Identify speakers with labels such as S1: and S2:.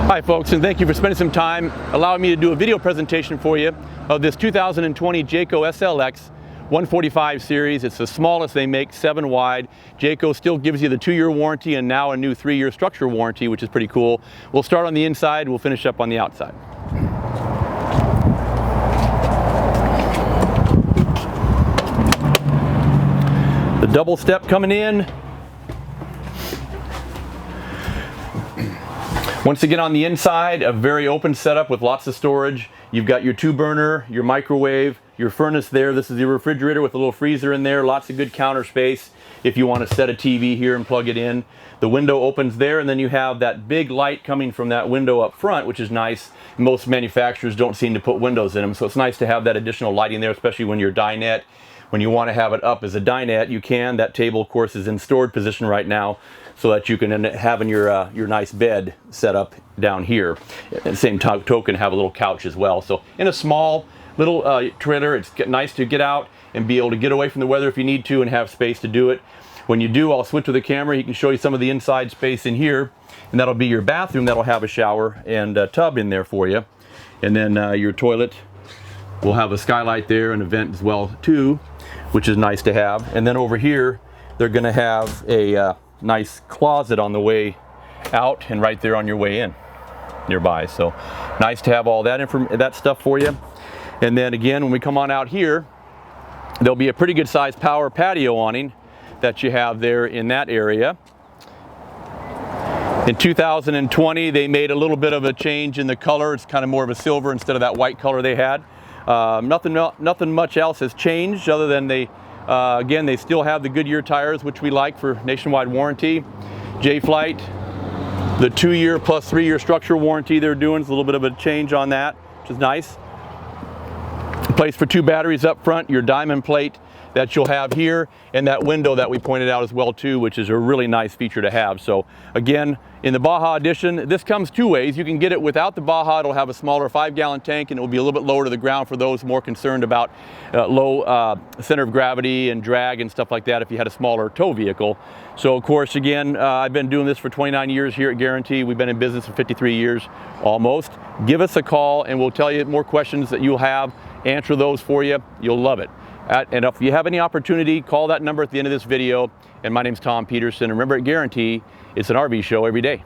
S1: Hi folks, and thank you for spending some time allowing me to do a video presentation for you of this 2020 Jayco SLX 145 series. It's the smallest they make, 7 wide. Jayco still gives you the 2-year warranty and now a new 3-year structural warranty, which is pretty cool. We'll start on the inside, we'll finish up on the outside. The double step coming in. Once again, on the inside, a very open setup with lots of storage. You've got your 2-burner, your microwave, your furnace there. This is your refrigerator with a little freezer in there. Lots of good counter space if you want to set a TV here and plug it in. The window opens there, and then you have that big light coming from that window up front, which is nice. Most manufacturers don't seem to put windows in them, so it's nice to have that additional lighting there, especially when you're dinette. When you want to have it up as a dinette, you can. That table, of course, is in stored position right now, so that you can end up having your nice bed set up down here. At the same token, have a little couch as well. So in a small little trailer, it's nice to get out and be able to get away from the weather if you need to and have space to do it. When you do, I'll switch to the camera. He can show you some of the inside space in here, and that'll be your bathroom. That'll have a shower and a tub in there for you. And then your toilet will have a skylight there and a vent as well too, which is nice to have. And then over here, they're gonna have a nice closet on the way out and right there on your way in nearby. So nice to have all that stuff for you. And then again, when we come on out here, there'll be a pretty good sized power patio awning that you have there in that area. In 2020, they made a little bit of a change in the color. It's kind of more of a silver instead of that white color they had. Nothing much else has changed other than again, they still have the Goodyear tires, which we like for nationwide warranty. Jay Flight, the 2-year plus 3-year structural warranty they're doing is a little bit of a change on that, which is nice. Place for 2 batteries up front, your diamond plate that you'll have here, and that window that we pointed out as well too, which is a really nice feature to have. So again, in the Baja edition, this comes 2 ways. You can get it without the Baja. It'll have a smaller 5-gallon tank, and it will be a little bit lower to the ground for those more concerned about low center of gravity and drag and stuff like that if you had a smaller tow vehicle. So of course, again, I've been doing this for 29 years here at Guarantee. We've been in business for 53 years almost. Give us a call and we'll tell you more questions that you'll have, answer those for you. You'll love it. And if you have any opportunity, call that number at the end of this video. And my name's Tom Peterson. And remember, at Guarantee, it's an RV show every day.